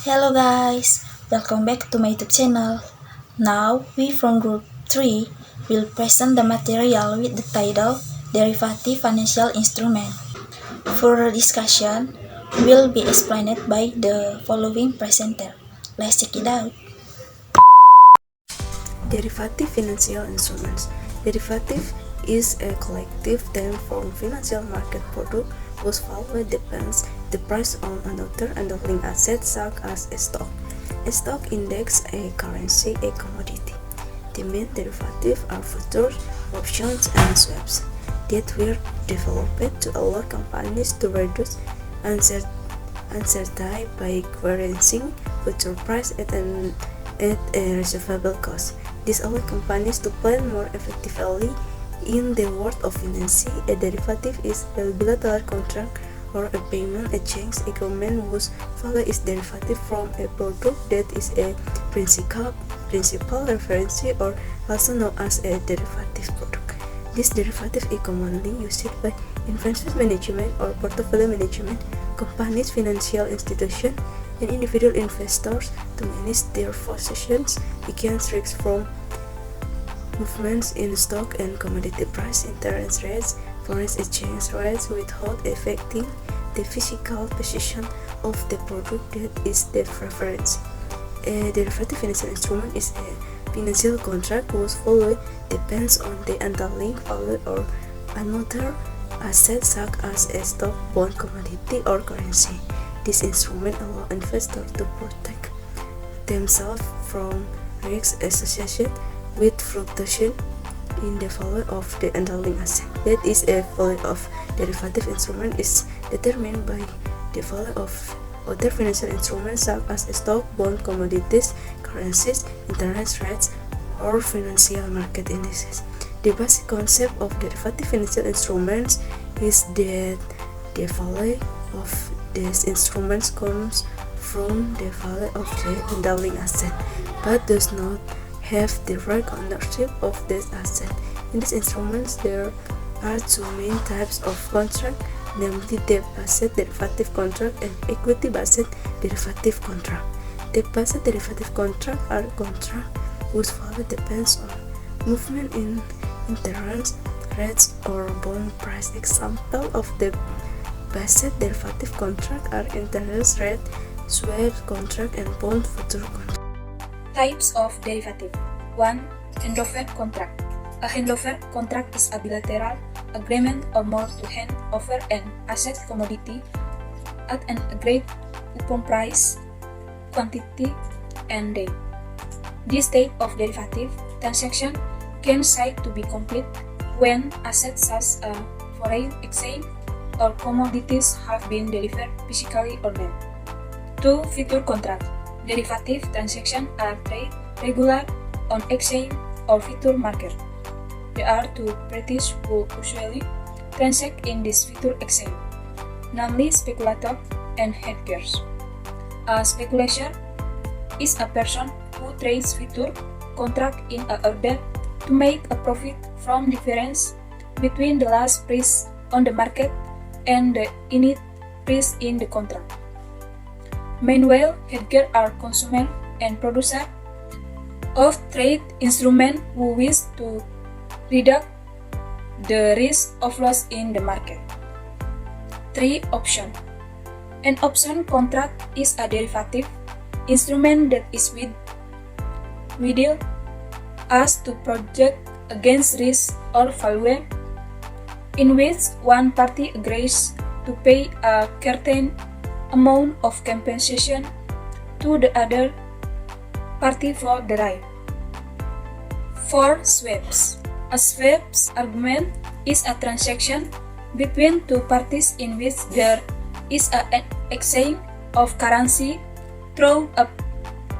Hello guys, welcome back to my YouTube channel. Now we from group 3 will present the material with the title Derivative Financial Instrument. Further discussion will be explained by the following presenter. Let's check it out. Derivative financial instruments. Derivative is a collective term for financial market product whose value depends the price on another underlying asset such as a stock. A stock index, a currency, a commodity. The main derivatives are futures, options, and swaps that were developed to allow companies to reduce uncertainty by guaranteeing future price at a reasonable cost. This allows companies to plan more effectively. In the world of finance, a derivative is a bilateral contract or a payment exchange agreement whose value is derived from a product that is a principal reference or also known as a derivative product. This derivative is commonly used by investment management or portfolio management companies, financial institutions, and individual investors to manage their positions against risks from movements in stock and commodity price, interest rates, foreign exchange rates without affecting the physical position of the product that is the reference. A derivative financial instrument is a financial contract whose value depends on the underlying value or another asset such as a stock, bond, commodity, or currency. This instrument allows investors to protect themselves from risks associated with fluctuation in the value of the underlying asset. That is, a value of derivative instrument is determined by the value of other financial instruments such as stock, bond, commodities, currencies, interest rates, or financial market indices. The basic concept of derivative financial instruments is that the value of these instruments comes from the value of the underlying asset, but does not have direct ownership of this asset. In these instruments, there are two main types of contract, namely debt-based derivative contract and equity-based derivative contract. Debt-based derivative contract are contracts whose value depends on movement in interest rates or bond price. Example of debt-based derivative contract are interest rate swap contract and bond future contract. Types of derivative. 1. Handover contract. A handover contract is a bilateral agreement or more to hand over an asset commodity at an agreed upon price, quantity, and date. This type of derivative transaction can said to be complete when assets such as foreign exchange or commodities have been delivered physically or not. 2. Future contract. Derivative transactions are traded regular on exchange or future market. There are two parties who usually transact in this future exchange, namely speculator and hedgers. A speculator is a person who trades future contract in order to make a profit from difference between the last price on the market and the unit price in the contract. Meanwhile, hedgers are consumers and producers of trade instruments who wish to reduce the risk of loss in the market. 3. Option. An option contract is a derivative instrument that is widely used to protect against risk or failure, in which one party agrees to pay a certain amount of compensation to the other party for the right. 4. Swaps. A swaps agreement is a transaction between two parties in which there is an exchange of currency through a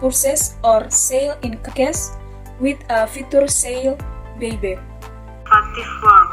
purchase or sale in cash with a future sale buyback. Derivative form.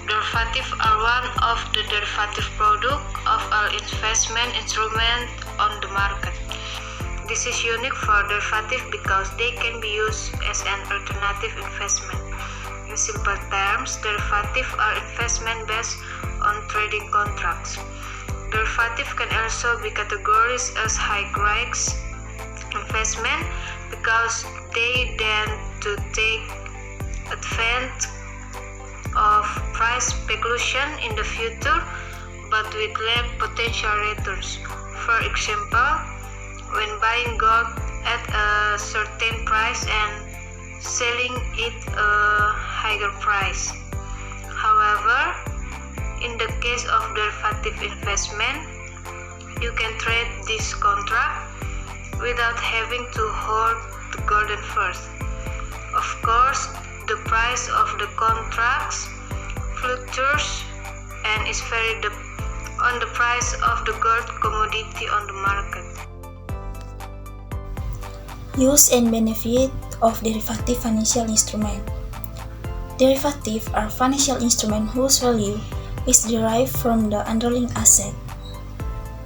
Derivatives are one of the derivative products of all investment instruments on the market. This is unique for derivatives because they can be used as an alternative investment. In simple terms, derivatives are investment based on trading contracts. Derivatives can also be categorized as high-risk investment because they tend to take advantage of price speculation in the future but with less potential returns. For example, when buying gold at a certain price and selling it a higher price. However, in the case of derivative investment, you can trade this contract without having to hold the gold first. Of course, the price of the contracts fluctuates and is very on the price of the gold commodity on the market. Use and benefit of derivative financial instrument. Derivatives are financial instruments whose value is derived from the underlying asset.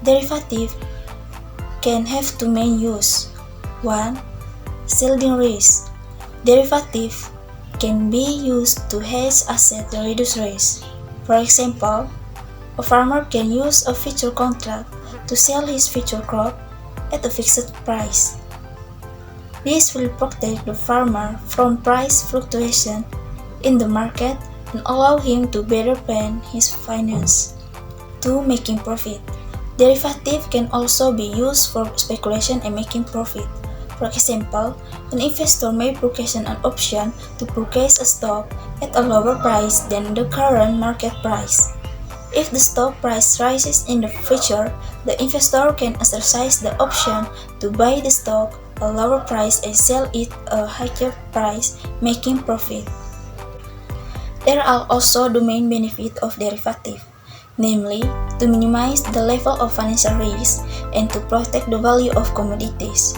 Derivatives can have two main uses. 1. Shielding risk. Derivatives can be used to hedge assets to reduce risk. For example, a farmer can use a future contract to sell his future crop at a fixed price. This will protect the farmer from price fluctuation in the market and allow him to better plan his finance. 2. Making profit. Derivatives can also be used for speculation and making profit. For example, an investor may purchase an option to purchase a stock at a lower price than the current market price. If the stock price rises in the future, the investor can exercise the option to buy the stock at a lower price and sell it at a higher price, making profit. There are also the main benefits of derivatives, namely to minimize the level of financial risk and to protect the value of commodities.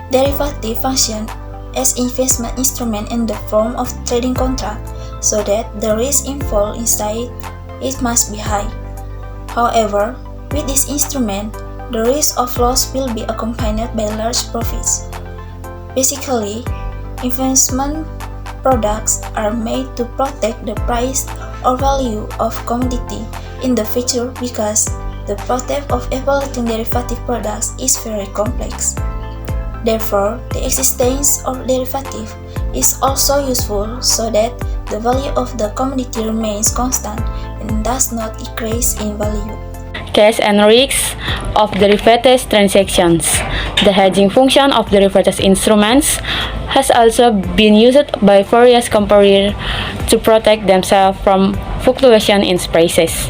Derivatives function as investment instrument in the form of trading contract, so that the risk involved inside it must be high. However, with this instrument, the risk of loss will be accompanied by large profits. Basically, investment products are made to protect the price or value of commodity in the future because the process of evaluating derivative products is very complex. Therefore, the existence of derivative is also useful so that the value of the commodity remains constant and does not increase in value. Cash and risks of derivatives transactions. The hedging function of derivatives instruments has also been used by various companies to protect themselves from fluctuation in prices,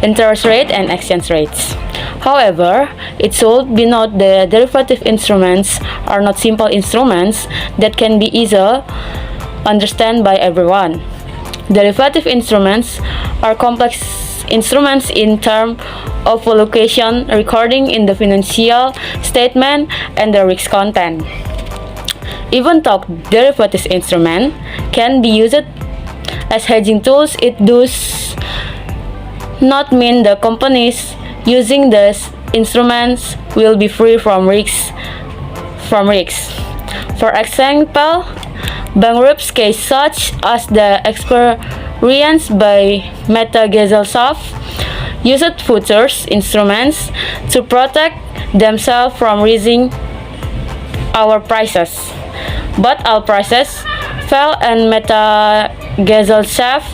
interest rate, and exchange rates. However, it should be noted that derivative instruments are not simple instruments that can be easily understood by everyone. Derivative instruments are complex instruments in terms of allocation, recording in the financial statement, and the risk content. Even though derivative instruments can be used as hedging tools, it does not mean the companies using these instruments will be free from risks. For example, bankruptcy cases such as the experienced by Meta GazelSoft used futures instruments to protect themselves from raising our prices. But our prices fell and Meta GazelSoft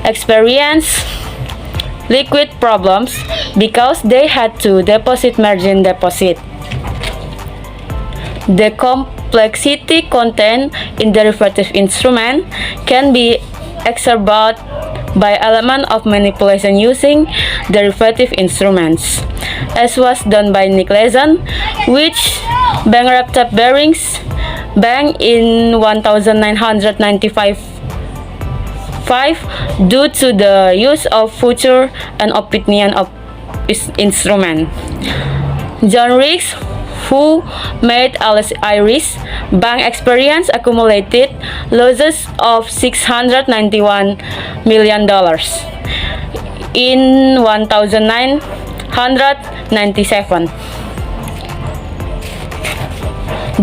experienced liquid problems because they had to deposit margin deposit. The complexity contained in derivative instrument can be exacerbated by element of manipulation using derivative instruments, as was done by Nick Leeson, which bankrupted Barings Bank in 1995 due to the use of future and opinion of instrument. John Riggs, who made Alice Irish Bank experience accumulated losses of $691 million in 1997.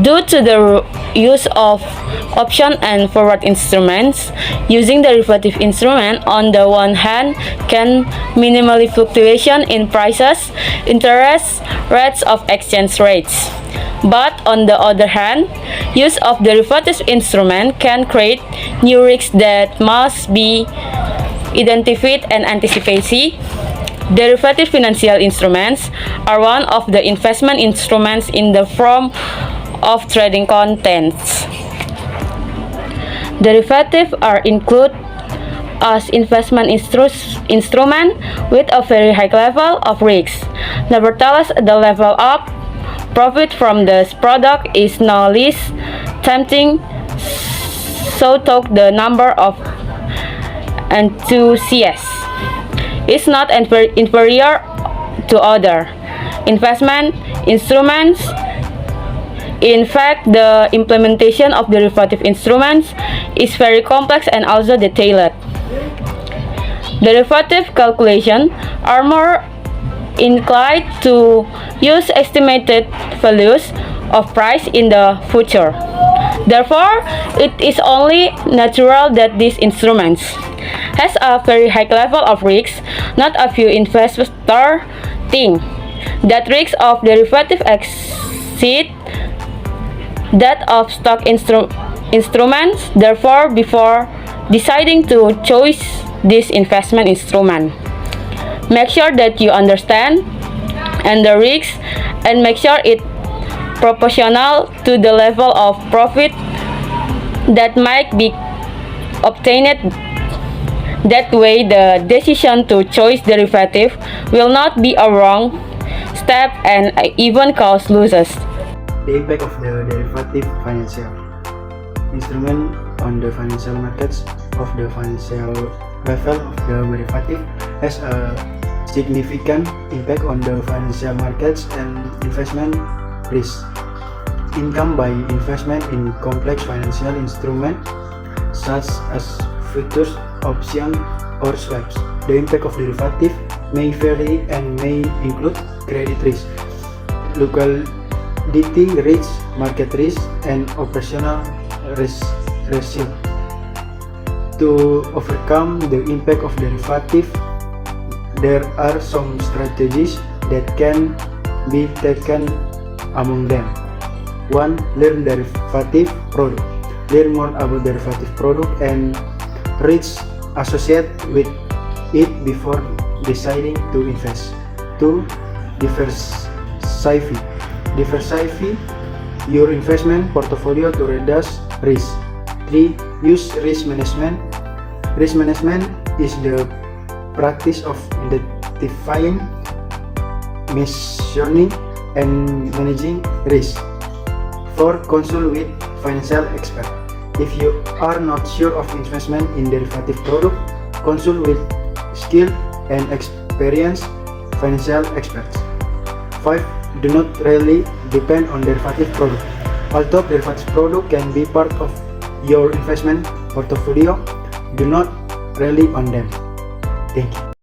Due to the use of option and forward instruments. Using derivative instrument on the one hand can minimally fluctuation in prices, interest rates of exchange rates. But on the other hand, use of derivative instrument can create new risks that must be identified and anticipated. Derivative financial instruments are one of the investment instruments in the form of trading contents. Derivatives are included as investment instrument with a very high level of risk. Nevertheless, the level of profit from this product is no less tempting, so talk the number of enthusiasts is not inferior to other investment instruments. In fact, the implementation of derivative instruments is very complex and also detailed. Derivative calculation are more inclined to use estimated values of price in the future. Therefore, it is only natural that these instruments has a very high level of risk. Not a few investors think that risk of derivative exceed that of stock instruments. Therefore, before deciding to choose this investment instrument, make sure that you understand and the risks and make sure it proportional to the level of profit that might be obtained. That way, the decision to choose derivative will not be a wrong step and even cause losses. The impact of the derivative financial instrument on the financial markets of the financial level of the derivative has a significant impact on the financial markets and investment risk. Income by investment in complex financial instruments such as futures, options, or swaps. The impact of derivative may vary and may include credit risk, liquidity risk, market risk, and operational risk. To overcome the impact of derivative, there are some strategies that can be taken. Among them, 1. Learn derivative product. Learn more about derivative product and risks associated with it before deciding to invest. 2. Diversify your investment portfolio to reduce risk. 3. Use risk management. Risk management is the practice of identifying, measuring, and managing risk. 4. Consult with financial expert. If you are not sure of investment in derivative product, consult with skilled and experienced financial experts. 5. Do not really depend on derivative product. Although derivative product can be part of your investment portfolio, do not rely on them. Thank you.